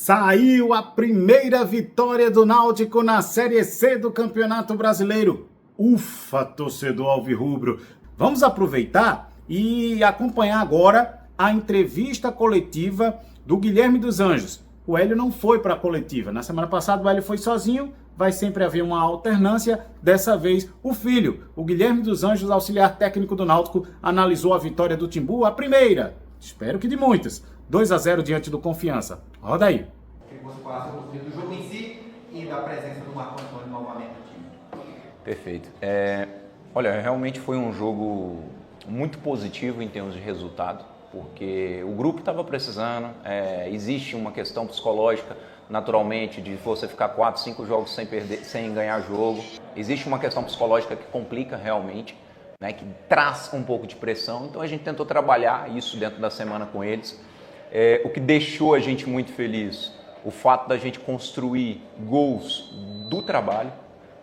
Saiu a primeira vitória do Náutico na Série C do Campeonato Brasileiro. Ufa, torcedor alvirrubro! Vamos aproveitar e acompanhar agora a entrevista coletiva do Guilherme dos Anjos. O Hélio não foi para a coletiva. Na semana passada o Hélio foi sozinho, vai sempre haver uma alternância. Dessa vez o filho, o Guilherme dos Anjos, auxiliar técnico do Náutico, analisou a vitória do Timbu, a primeira. Espero que de muitas. 2-0 diante do Confiança. Roda aí. Queria que você falasse um pouquinho do jogo em si e da presença do Marco Antônio novamente no time. Perfeito. Olha, realmente foi um jogo muito positivo em termos de resultado, porque o grupo estava precisando, existe uma questão psicológica, naturalmente, de você ficar 4, 5 jogos sem ganhar jogo. Existe uma questão psicológica que complica realmente, né, que traz um pouco de pressão. Então a gente tentou trabalhar isso dentro da semana com eles. O que deixou a gente muito feliz, o fato da gente construir gols do trabalho.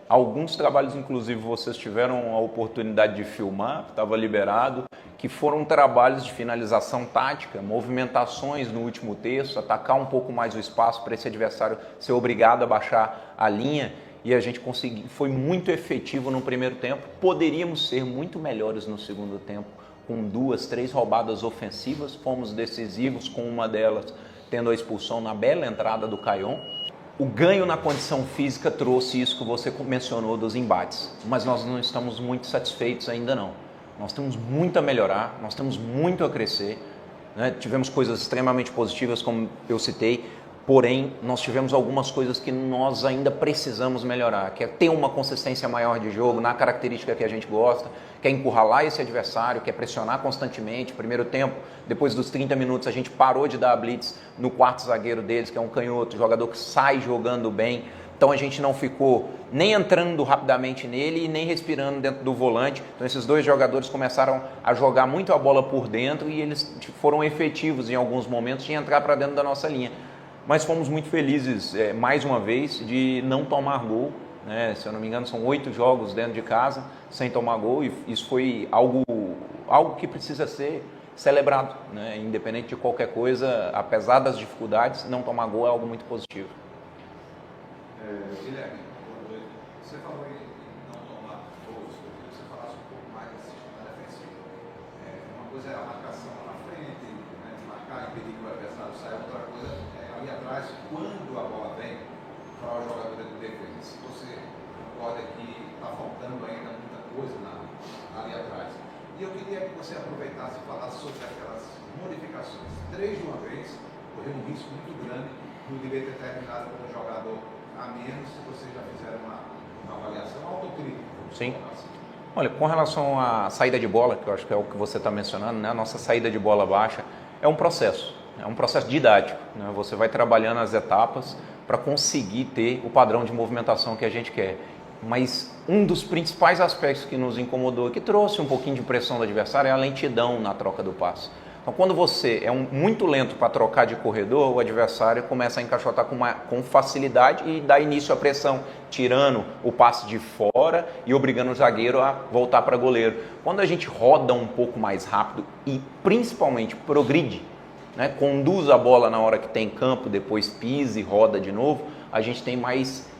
Alguns trabalhos, inclusive, vocês tiveram a oportunidade de filmar, estava liberado, que foram trabalhos de finalização tática, movimentações no último terço, atacar um pouco mais o espaço para esse adversário ser obrigado a baixar a linha. E a gente conseguiu, foi muito efetivo no primeiro tempo. Poderíamos ser muito melhores no segundo tempo, com 2, 3 roubadas ofensivas. Fomos decisivos com uma delas, tendo a expulsão na bela entrada do Caion. O ganho na condição física trouxe isso que você mencionou dos embates, mas nós não estamos muito satisfeitos ainda não. Nós temos muito a melhorar, nós temos muito a crescer, né? Tivemos coisas extremamente positivas, como eu citei, porém nós tivemos algumas coisas que nós ainda precisamos melhorar, que é ter uma consistência maior de jogo, na característica que a gente gosta, que é encurralar esse adversário, que é pressionar constantemente. Primeiro tempo, depois dos 30 minutos, a gente parou de dar a blitz no quarto zagueiro deles, que é um canhoto, jogador que sai jogando bem. Então a gente não ficou nem entrando rapidamente nele e nem respirando dentro do volante. Então esses dois jogadores começaram a jogar muito a bola por dentro e eles foram efetivos em alguns momentos de entrar para dentro da nossa linha. Mas fomos muito felizes, mais uma vez, de não tomar gol, né? Se eu não me engano, são 8 jogos dentro de casa sem tomar gol, e isso foi algo que precisa ser celebrado, né? Independente de qualquer coisa, apesar das dificuldades, não tomar gol é algo muito positivo. Guilherme, você falou em não tomar gols, eu queria que você falasse um pouco mais da sistema defensivo. Uma coisa é a marcação lá na frente, né, de marcar, impedir que o adversário saia, outra coisa é ali atrás, quando a bola vem para o jogador de defesa. Se você concorda que está faltando ainda muita coisa ali atrás. E eu queria que você aproveitasse e falasse sobre aquelas modificações. 3 de uma vez, correu um risco muito grande no dever ter terminado com um jogador a menos, se vocês já fizeram uma avaliação autocrítica. Sim. Olha, com relação à saída de bola, que eu acho que é o que você está mencionando, né? A nossa saída de bola baixa é um processo didático, né? Você vai trabalhando as etapas para conseguir ter o padrão de movimentação que a gente quer. Mas um dos principais aspectos que nos incomodou e que trouxe um pouquinho de pressão do adversário é a lentidão na troca do passe. Então, quando você é muito lento para trocar de corredor, o adversário começa a encaixotar com facilidade e dá início à pressão, tirando o passe de fora e obrigando o zagueiro a voltar para goleiro. Quando a gente roda um pouco mais rápido e principalmente progride, né, conduz a bola na hora que tem campo, depois pisa e roda de novo, a gente tem mais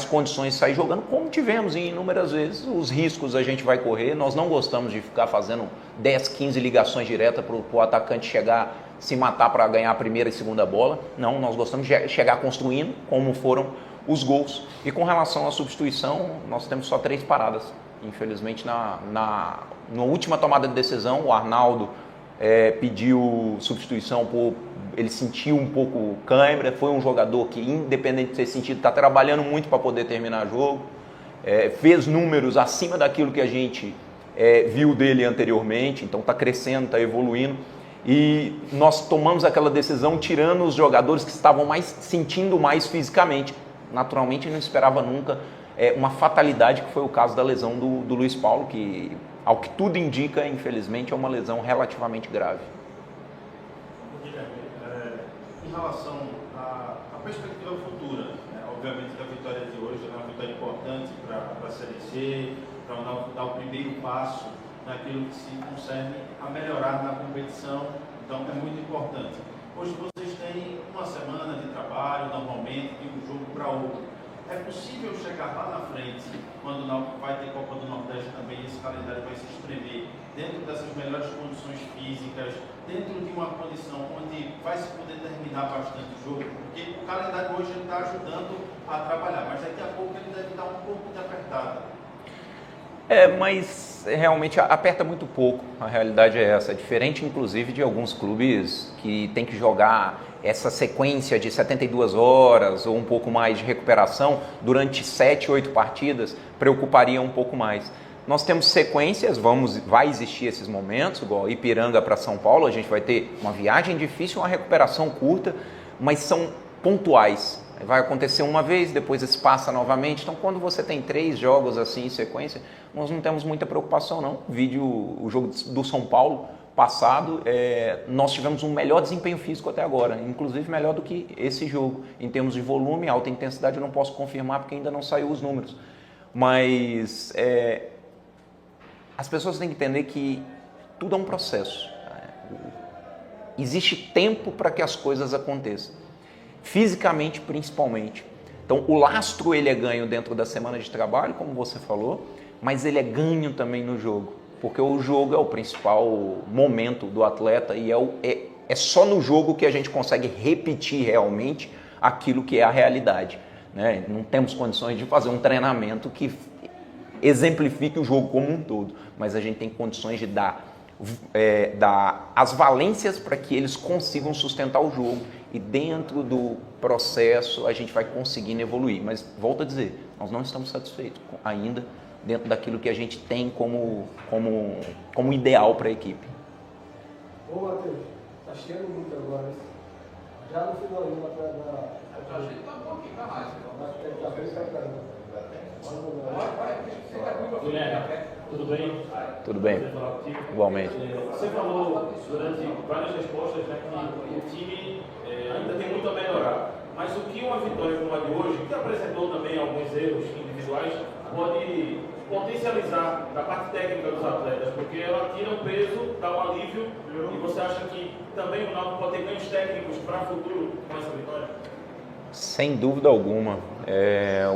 condições de sair jogando, como tivemos inúmeras vezes. Os riscos a gente vai correr, nós não gostamos de ficar fazendo 10, 15 ligações diretas para o atacante chegar, se matar para ganhar a primeira e segunda bola. Não, nós gostamos de chegar construindo, como foram os gols. E com relação à substituição, nós temos só 3 paradas. Infelizmente, na última tomada de decisão, o Arnaldo pediu substituição ele sentiu um pouco cãibra. Foi um jogador que, independente de ter sentido, está trabalhando muito para poder terminar o jogo, fez números acima daquilo que a gente viu dele anteriormente, então está crescendo, está evoluindo, e nós tomamos aquela decisão tirando os jogadores que estavam sentindo mais fisicamente. Naturalmente não esperava nunca uma fatalidade, que foi o caso da lesão do Luiz Paulo, que, ao que tudo indica, infelizmente, é uma lesão relativamente grave. Em relação à perspectiva futura, né? Obviamente que a vitória de hoje é uma vitória importante para a Série C, para dar o primeiro passo naquilo que se concerne a melhorar na competição, então é muito importante. Hoje vocês têm uma semana de trabalho, calendário normalmente de um jogo para outro. É possível chegar lá na frente, quando vai ter Copa do Nordeste também, esse calendário vai se espremer dentro dessas melhores condições físicas, dentro de uma condição onde vai se poder terminar bastante o jogo, porque o calendário hoje está ajudando a trabalhar, mas daqui a pouco ele deve dar um pouco de apertada. Mas realmente aperta muito pouco, a realidade é essa. É diferente, inclusive, de alguns clubes que tem que jogar essa sequência de 72 horas ou um pouco mais de recuperação durante 7, 8 partidas, preocuparia um pouco mais. Nós temos sequências, vai existir esses momentos, igual Ipiranga para São Paulo, a gente vai ter uma viagem difícil, uma recuperação curta, mas são pontuais. Vai acontecer uma vez, depois passa novamente. Então, quando você tem 3 jogos assim em sequência, nós não temos muita preocupação, não. O jogo do São Paulo passado, nós tivemos um melhor desempenho físico até agora, inclusive melhor do que esse jogo. Em termos de volume, alta intensidade, eu não posso confirmar porque ainda não saiu os números. Mas as pessoas têm que entender que tudo é um processo. Existe tempo para que as coisas aconteçam. Fisicamente, principalmente. Então, o lastro ele é ganho dentro da semana de trabalho, como você falou, mas ele é ganho também no jogo, porque o jogo é o principal momento do atleta e é só no jogo que a gente consegue repetir realmente aquilo que é a realidade, né? Não temos condições de fazer um treinamento que exemplifique o jogo como um todo, mas a gente tem condições de dar as valências para que eles consigam sustentar o jogo e dentro do processo a gente vai conseguindo evoluir. Mas volto a dizer, nós não estamos satisfeitos ainda dentro daquilo que a gente tem como ideal para a equipe. Ô Matheus, tá chegando muito agora. Já no finalzinho da... Eu achei que tá bom aqui, tá mais. Tá bem pra caramba. Guilherme, tudo bem? Tudo bem, igualmente. Você falou durante várias respostas, né, que o time ainda tem muito a melhorar. Mas o que uma vitória como a de hoje, que apresentou também alguns erros individuais, pode potencializar da parte técnica dos atletas? Porque ela tira um peso, dá um alívio, e você acha que também o Náutico pode ter ganhos técnicos para o futuro com essa vitória? Sem dúvida alguma.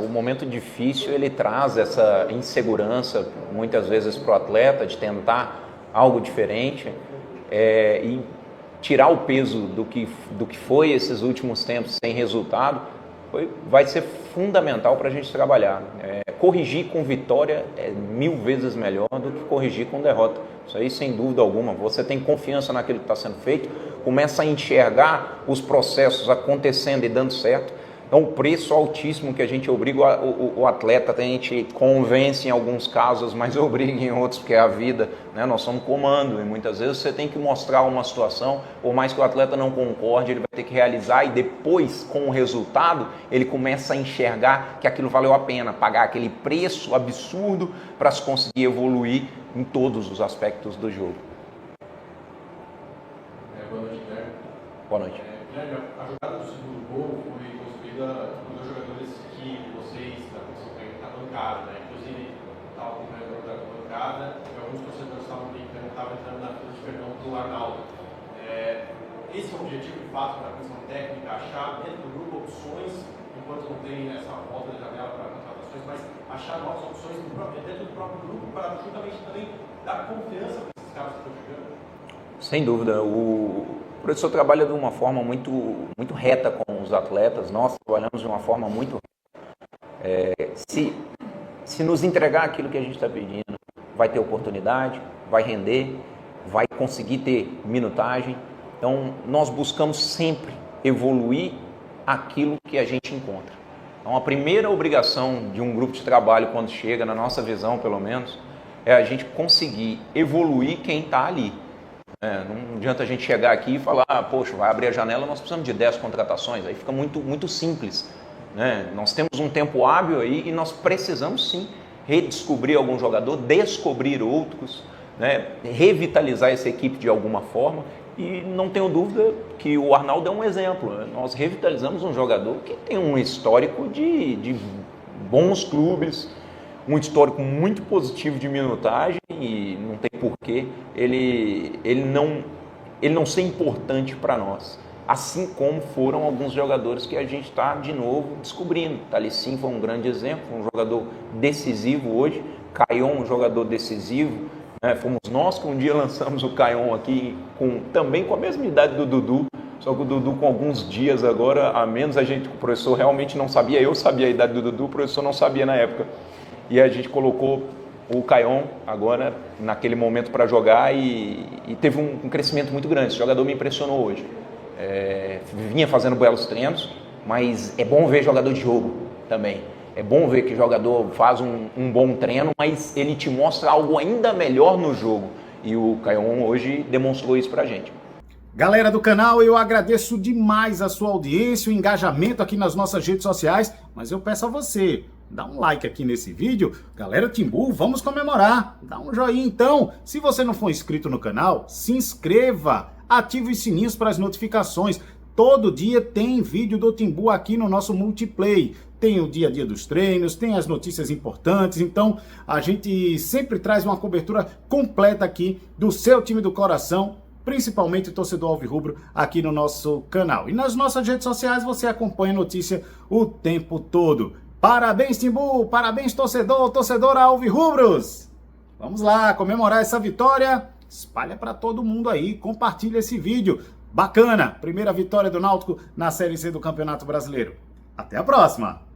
O momento difícil ele traz essa insegurança muitas vezes para o atleta de tentar algo diferente e tirar o peso do que foi esses últimos tempos sem resultado vai ser fundamental para a gente trabalhar. Corrigir com vitória é 1000 vezes melhor do que corrigir com derrota. Isso aí sem dúvida alguma. Você tem confiança naquilo que está sendo feito, começa a enxergar os processos acontecendo e dando certo. Então, o preço altíssimo que a gente obriga o atleta, a gente convence em alguns casos, mas obriga em outros, porque é a vida, né? Nós somos comando e muitas vezes você tem que mostrar uma situação, por mais que o atleta não concorde, ele vai ter que realizar e depois, com o resultado, ele começa a enxergar que aquilo valeu a pena, pagar aquele preço absurdo para se conseguir evoluir em todos os aspectos do jogo. Boa noite, Guilherme. Boa noite. Guilherme, a jogada do segundo gol foi construída por 2 jogadores que vocês da comissão técnica da bancada, né? Inclusive, estava acompanhando o da bancada e alguns torcedores estavam brincando, estavam entrando na fila de perdão para o Arnaldo. Esse é o objetivo, de fato, da comissão técnica, achar dentro do grupo opções, enquanto não tem essa volta de janela para contratações, mas achar novas opções dentro do próprio grupo para justamente também dar confiança para esses caras que estão chegando. Sem dúvida. O professor trabalha de uma forma muito reta com os atletas, nós trabalhamos de uma forma muito reta. Se nos entregar aquilo que a gente está pedindo, vai ter oportunidade, vai render, vai conseguir ter minutagem. Então, nós buscamos sempre evoluir aquilo que a gente encontra. Então, a primeira obrigação de um grupo de trabalho, quando chega, na nossa visão pelo menos, é a gente conseguir evoluir quem está ali. Não adianta a gente chegar aqui e falar, poxa, vai abrir a janela, nós precisamos de 10 contratações, aí fica muito simples, né? Nós temos um tempo hábil aí e nós precisamos sim redescobrir algum jogador, descobrir outros, né? Revitalizar essa equipe de alguma forma e não tenho dúvida que o Arnaldo é um exemplo, né? Nós revitalizamos um jogador que tem um histórico de bons clubes, um histórico muito positivo de minutagem e não tem porquê ele não ser importante para nós. assim como foram alguns jogadores que a gente está de novo descobrindo. Talicin foi um grande exemplo, um jogador decisivo hoje, Caion um jogador decisivo, né? Fomos nós que um dia lançamos o Caion aqui, também com a mesma idade do Dudu, só que o Dudu com alguns dias agora a menos, o professor realmente não sabia, eu sabia a idade do Dudu, o professor não sabia na época, e a gente colocou o Caion agora naquele momento para jogar e teve um crescimento muito grande. Esse jogador me impressionou hoje. Vinha fazendo belos treinos, mas é bom ver jogador de jogo também. É bom ver que o jogador faz um bom treino, mas ele te mostra algo ainda melhor no jogo. E o Caion hoje demonstrou isso pra gente. Galera do canal, eu agradeço demais a sua audiência, o engajamento aqui nas nossas redes sociais, mas eu peço a você, dá um like aqui nesse vídeo. Galera Timbu, vamos comemorar. Dá um joinha então. Se você não for inscrito no canal, se inscreva. Ative os sininhos para as notificações. Todo dia tem vídeo do Timbu aqui no nosso Multiplay. Tem o dia a dia dos treinos, tem as notícias importantes. Então, a gente sempre traz uma cobertura completa aqui do seu time do coração, principalmente o torcedor alvirrubro aqui no nosso canal. E nas nossas redes sociais você acompanha a notícia o tempo todo. Parabéns, Timbu! Parabéns, torcedora alvirrubros! Vamos lá comemorar essa vitória. Espalha para todo mundo aí, compartilha esse vídeo. Bacana! Primeira vitória do Náutico na Série C do Campeonato Brasileiro. Até a próxima!